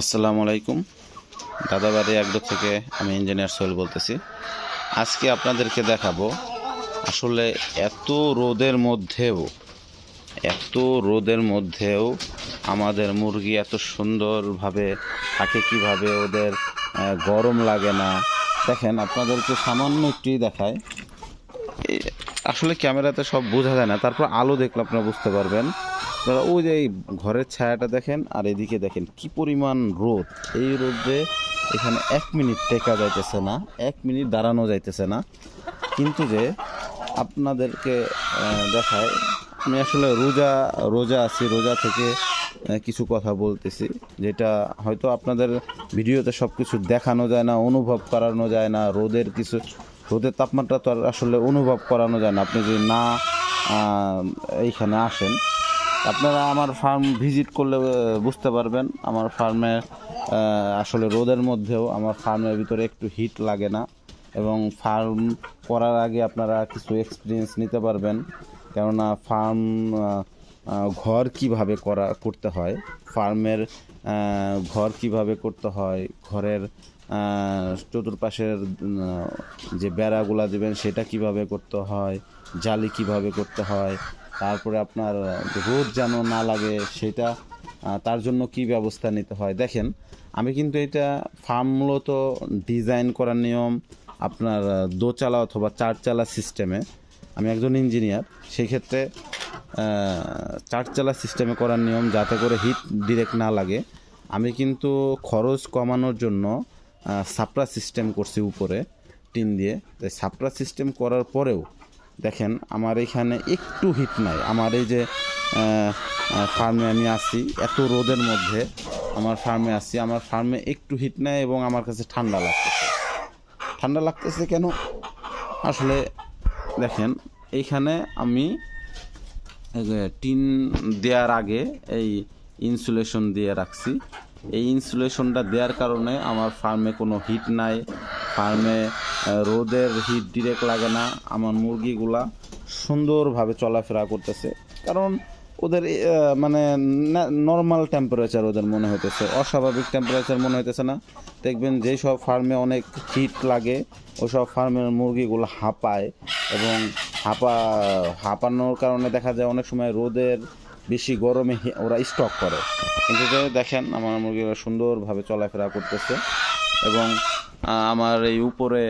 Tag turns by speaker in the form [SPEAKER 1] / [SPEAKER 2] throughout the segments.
[SPEAKER 1] আসসালামু আলাইকুম। দাদাবাড়ি এগ্রো থেকে আমি ইঞ্জিনিয়ার সোহেল বলতেছি। আজকে আপনাদেরকে দেখাবো আসলে এত রোদের মধ্যেও আমাদের মুরগি এত সুন্দরভাবে থাকে কিভাবে, ওদের গরম লাগে না। দেখেন, আপনাদেরকে সামান্য একটু দেখায়। আসলে ক্যামেরাতে সব বোঝা যায় না, তারপর আলো দেখলে আপনারা বুঝতে পারবেন। ওই যে এই ঘরের ছায়াটা দেখেন, আর এদিকে দেখেন কি পরিমাণ রোদ। এই রোদে এখানে 1 মিনিট টেকা যাইতেছে না, 1 মিনিট দাঁড়ানো যাইতেছে না। কিন্তু যে আপনাদেরকে দেখায়, আমি আসলে রোজা আছি, রোজা থেকে কিছু কথা বলতেছি, যেটা হয়তো আপনাদের ভিডিওতে সব কিছু দেখানো যায় না, অনুভব করানো যায় না। রোদের তাপমাত্রা তো আর আসলে অনুভব করানো যায় না আপনি যদি না এইখানে আসেন। আপনারা আমার ফার্ম ভিজিট করলে বুঝতে পারবেন। আমার ফার্মে আসলে রোদের মধ্যেও আমার ফার্মের ভিতরে একটু হিট লাগে না, এবং ফার্ম করার আগে আপনারা কিছু এক্সপিরিয়েন্স নিতে পারবেন। কেননা ফার্ম ঘর কিভাবে করতে হয়, ফার্মের ঘর কিভাবে করতে হয়, ঘরের চতুর্পাশের যে বেড়াগুলা দেবেন সেটা কিভাবে করতে হয়, জালি কিভাবে করতে হয়, তারপরে আপনার রোদ যেন না লাগে সেটা তার জন্য কি ব্যবস্থা নিতে হয়। দেখেন, আমি কিন্তু এটা ফার্ম মূলত ডিজাইন করার নিয়ম আপনার দোচালা অথবা চারচালা সিস্টেমে। আমি একজন ইঞ্জিনিয়ার, সেই ক্ষেত্রে চারচালা সিস্টেমে করার নিয়ম, যাতে করে হিট ডিরেক্ট না লাগে। আমি কিন্তু খরচ কমানোর জন্য সাপ্রা সিস্টেম করছি উপরে টিন দিয়ে। তাই সাপ্রা সিস্টেম করার পরেও দেখেন আমার এখানে একটু হিট নাই। আমার এই যে ফার্মে আমি আসি, এত রোদের মধ্যে আমার ফার্মে আসি, আমার ফার্মে একটু হিট নেয় এবং আমার কাছে ঠান্ডা লাগতেছে কেন? আসলে দেখেন, এইখানে আমি টিন দেওয়ার আগে এই ইনসুলেশন দিয়ে রাখছি। এই ইনসুলেশনটা দেওয়ার কারণে আমার ফার্মে কোনো হিট নাই, ফার্মে রোদের হিট ডিরেক্ট লাগে না। আমার মুরগিগুলা সুন্দরভাবে চলাফেরা করতেছে, কারণ ওদের মানে নর্মাল টেম্পারেচার ওদের মনে হইতেছে, অস্বাভাবিক টেম্পারেচার মনে হইতেছে না। দেখবেন যেই সব ফার্মে অনেক হিট লাগে ওসব ফার্মের মুরগিগুলো হাঁপায়, এবং হাঁপানোর কারণে দেখা যায় অনেক সময় রোদের বেশি গরমে ওরা স্টক করে। কিন্তু দেখেন আমার মুরগিরা সুন্দরভাবে চলাফেরা করতেছে, এবং আমার এই উপরে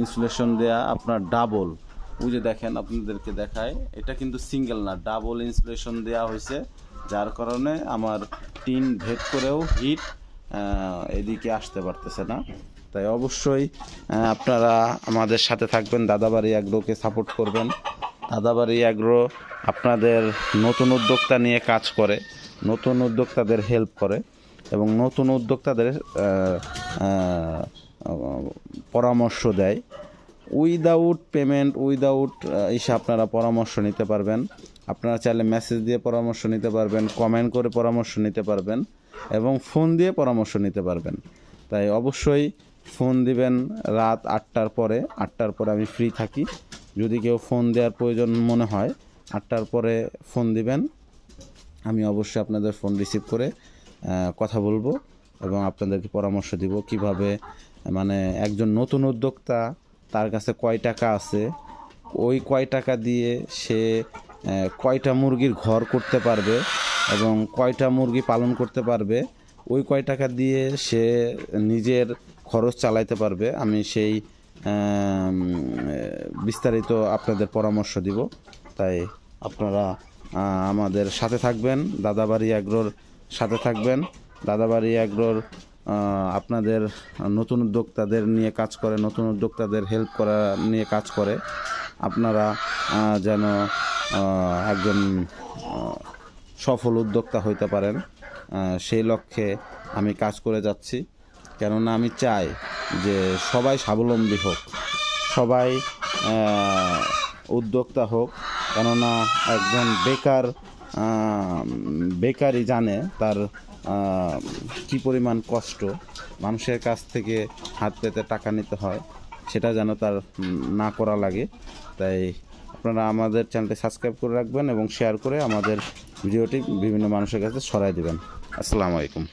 [SPEAKER 1] ইনসুলেশন দেয়া আপনার ডাবল, ওই যে দেখেন আপনাদেরকে দেখায়, এটা কিন্তু সিঙ্গেল না, ডাবল ইনসুলেশন দেওয়া হয়েছে, যার কারণে আমার টিন ভেদ করেও হিট এদিকে আসতে পারতেছে না। তাই অবশ্যই আপনারা আমাদের সাথে থাকবেন, দাদাবাড়ি এগ্রোকে সাপোর্ট করবেন। দাদাবাড়ি এগ্রো আপনাদের নতুন উদ্যোক্তা নিয়ে কাজ করে, নতুন উদ্যোক্তাদের হেল্প করে, এবং নতুন উদ্যোক্তাদের পরামর্শ দেয়। উইদাউট পেমেন্ট, উইদাউট আপনারা পরামর্শ নিতে পারবেন। আপনারা চাইলে মেসেজ দিয়ে পরামর্শ নিতে পারবেন, কমেন্ট করে পরামর্শ নিতে পারবেন, এবং ফোন দিয়ে পরামর্শ নিতে পারবেন। তাই অবশ্যই ফোন দিবেন রাত 8টার পরে। 8টার পরে আমি ফ্রি থাকি। যদি কেউ ফোন দেওয়ার প্রয়োজন মনে হয় 8টার পরে ফোন দিবেন, আমি অবশ্যই আপনাদের ফোন রিসিভ করে কথা বলবো, এবং আপনাদেরকে পরামর্শ দিব কিভাবে, মানে একজন নতুন উদ্যোক্তা তার কাছে কয় টাকা আছে, ওই কয় টাকা দিয়ে সে কয়টা মুরগির ঘর করতে পারবে এবং কয়টা মুরগি পালন করতে পারবে, ওই কয় টাকা দিয়ে সে নিজের খরচ চালাইতে পারবে, আমি সেই বিস্তারিত আপনাদের পরামর্শ দিব। তাই আপনারা আমাদের সাথে থাকবেন, দাদাবাড়ি এগ্রোর সাথে থাকবেন। দাদাবাড়ি এগ্রোর আপনাদের নতুন উদ্যোক্তাদের নিয়ে কাজ করে, নতুন উদ্যোক্তাদের হেল্প করা নিয়ে কাজ করে। আপনারা যেন একজন সফল উদ্যোক্তা হইতে পারেন, সেই লক্ষ্যে আমি কাজ করে যাচ্ছি। কেননা আমি চাই যে সবাই স্বাবলম্বী হোক, সবাই উদ্যোক্তা হোক। কেননা একজন বেকারই জানে তার কী পরিমাণ কষ্ট, মানুষের কাছ থেকে হাত পেতে টাকা নিতে হয়, সেটা যেন তার না করা লাগে। তাই আপনারা আমাদের চ্যানেলটি সাবস্ক্রাইব করে রাখবেন এবং শেয়ার করে আমাদের ভিডিওটি বিভিন্ন মানুষের কাছে ছড়াই দেবেন। আসসালামু আলাইকুম।